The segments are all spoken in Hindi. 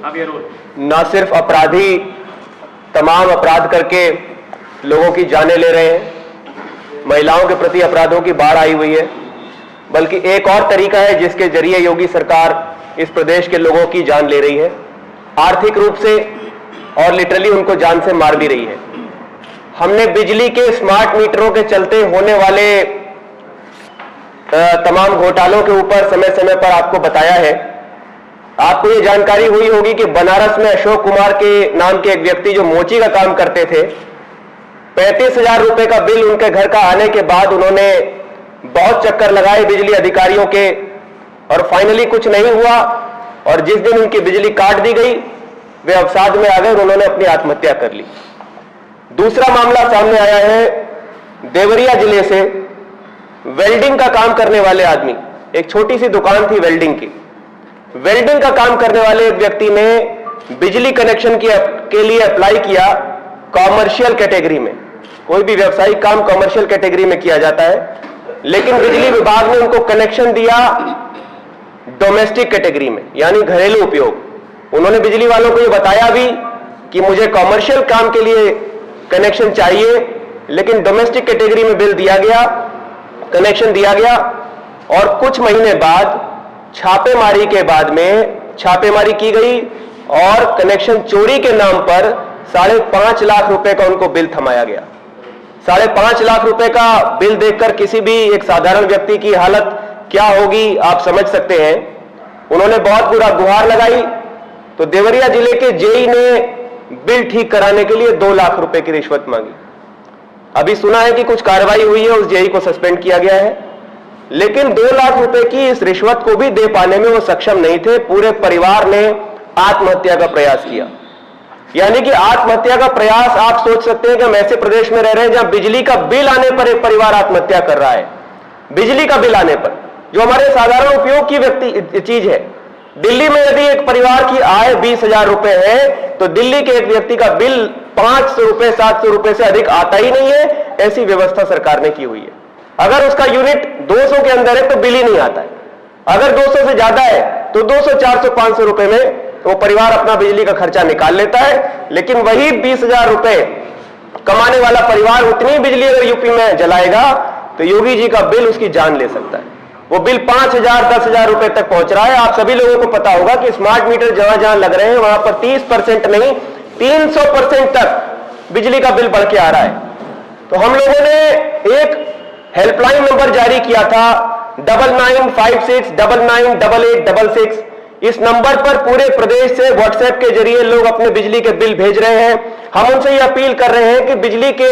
न सिर्फ अपराधी तमाम अपराध करके लोगों की जानें ले रहे हैं, महिलाओं के प्रति अपराधों की बाढ़ आई हुई है, बल्कि एक और तरीका है जिसके जरिए योगी सरकार इस प्रदेश के लोगों की जान ले रही है, आर्थिक रूप से और लिटरली उनको जान से मार भी रही है। हमने बिजली के स्मार्ट मीटरों के चलते होने वाले तमाम घोटालों के ऊपर समय समय पर आपको बताया है। आपको ये जानकारी हुई होगी कि बनारस में अशोक कुमार के नाम के एक व्यक्ति जो मोची का काम करते थे, 35,000 रुपए का बिल उनके घर का आने के बाद उन्होंने बहुत चक्कर लगाए बिजली अधिकारियों के और फाइनली कुछ नहीं हुआ, और जिस दिन उनकी बिजली काट दी गई वे अवसाद में आ गए, उन्होंने अपनी आत्महत्या कर ली। दूसरा मामला सामने आया है देवरिया जिले से। वेल्डिंग का काम करने वाले आदमी, एक छोटी सी दुकान थी वेल्डिंग की, वेल्डिंग का काम करने वाले एक व्यक्ति ने बिजली कनेक्शन के लिए अप्लाई किया कॉमर्शियल कैटेगरी में। कोई भी व्यवसायिक काम कॉमर्शियल कैटेगरी में किया जाता है, लेकिन बिजली विभाग ने उनको कनेक्शन दिया डोमेस्टिक कैटेगरी में, यानी घरेलू उपयोग। उन्होंने बिजली वालों को यह बताया भी कि मुझे कॉमर्शियल काम के लिए कनेक्शन चाहिए, लेकिन डोमेस्टिक कैटेगरी में बिल दिया गया, कनेक्शन दिया गया, और कुछ महीने बाद छापेमारी के बाद में छापेमारी की गई और कनेक्शन चोरी के नाम पर 5.5 लाख रुपए का उनको बिल थमाया गया। 5.5 लाख रुपए का बिल देखकर किसी भी एक साधारण व्यक्ति की हालत क्या होगी आप समझ सकते हैं। उन्होंने बहुत बुरा गुहार लगाई, तो देवरिया जिले के जेई ने बिल ठीक कराने के लिए 2 लाख रुपए की रिश्वत मांगी। अभी सुना है कि कुछ कार्रवाई हुई है, उस जेई को सस्पेंड किया गया है, लेकिन 2 लाख रुपए की इस रिश्वत को भी दे पाने में वो सक्षम नहीं थे। पूरे परिवार ने आत्महत्या का प्रयास किया। यानी कि आत्महत्या का प्रयास, आप सोच सकते हैं कि हम ऐसे प्रदेश में रह रहे हैं जहां बिजली का बिल आने पर एक परिवार आत्महत्या कर रहा है। बिजली का बिल आने पर, जो हमारे साधारण उपयोग की व्यक्ति चीज है। दिल्ली में यदि एक परिवार की आय 20,000 रुपए है, तो दिल्ली के एक व्यक्ति का बिल 500 रुपए 700 रुपए से अधिक आता ही नहीं है। ऐसी व्यवस्था सरकार ने की हुई है। अगर उसका यूनिट 200 के अंदर है तो बिल ही नहीं आता है, अगर 200 से ज्यादा है तो 200 400 500 रुपए में वो परिवार अपना बिजली का खर्चा निकाल लेता है। लेकिन वही 20,000 रुपए कमाने वाला परिवार उतनी बिजली अगर यूपी में जलाएगा तो योगी जी का बिल उसकी जान ले सकता है। वो बिल 5,000 10,000 रुपए तक पहुंच रहा है। आप सभी लोगों को पता होगा कि स्मार्ट मीटर जहां जहां लग रहे हैं वहां पर 30% नहीं 300% तक बिजली का बिल बढ़ के आ रहा है। तो हम लोगों ने एक हेल्पलाइन नंबर जारी किया था 9956 998866। इस नंबर पर पूरे प्रदेश से व्हाट्सएप के जरिए लोग अपने बिजली के बिल भेज रहे हैं। हम उनसे ये अपील कर रहे हैं कि बिजली के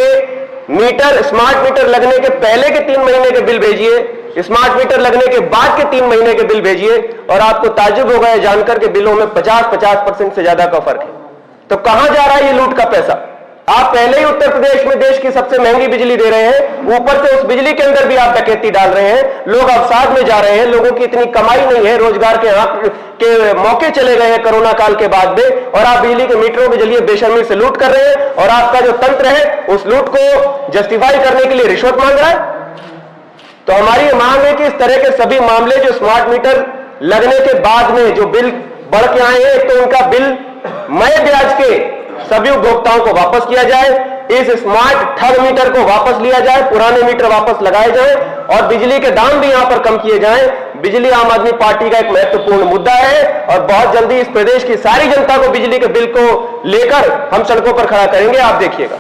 मीटर, स्मार्ट मीटर लगने के पहले के 3 महीने के बिल भेजिए, स्मार्ट मीटर लगने के बाद के 3 महीने के बिल भेजिए, और आपको ताज्जुब होगा ये जानकर के बिलों में 50% से ज्यादा का फर्क है। तो कहां जा रहा है ये लूट का पैसा? आप पहले ही उत्तर प्रदेश में देश की सबसे महंगी बिजली दे रहे हैं, ऊपर से उस बिजली के अंदर भी आप डकैती डाल रहे हैं। लोग अवसाद में जा रहे हैं, लोगों की इतनी कमाई नहीं है, रोजगार के मौके चले गए हैं कोरोना काल के बाद में, और आप बिजली के मीटरों के जरिए बेशर्मी से लूट कर रहे हैं। और आपका जो तंत्र है उस लूट को जस्टिफाई करने के लिए रिश्वत मांग रहा है। तो हमारी मांग है कि इस तरह के सभी मामले जो स्मार्ट मीटर लगने के बाद में जो बिल बढ़ के आए हैं, तो उनका बिल मय ब्याज के सभी उपभोक्ताओं को वापस किया जाए, इस स्मार्ट ठग मीटर को वापस लिया जाए, पुराने मीटर वापस लगाए जाए, और बिजली के दाम भी यहां पर कम किए जाएं। बिजली आम आदमी पार्टी का एक महत्वपूर्ण मुद्दा है, और बहुत जल्दी इस प्रदेश की सारी जनता को बिजली के बिल को लेकर हम सड़कों पर खड़ा करेंगे, आप देखिएगा।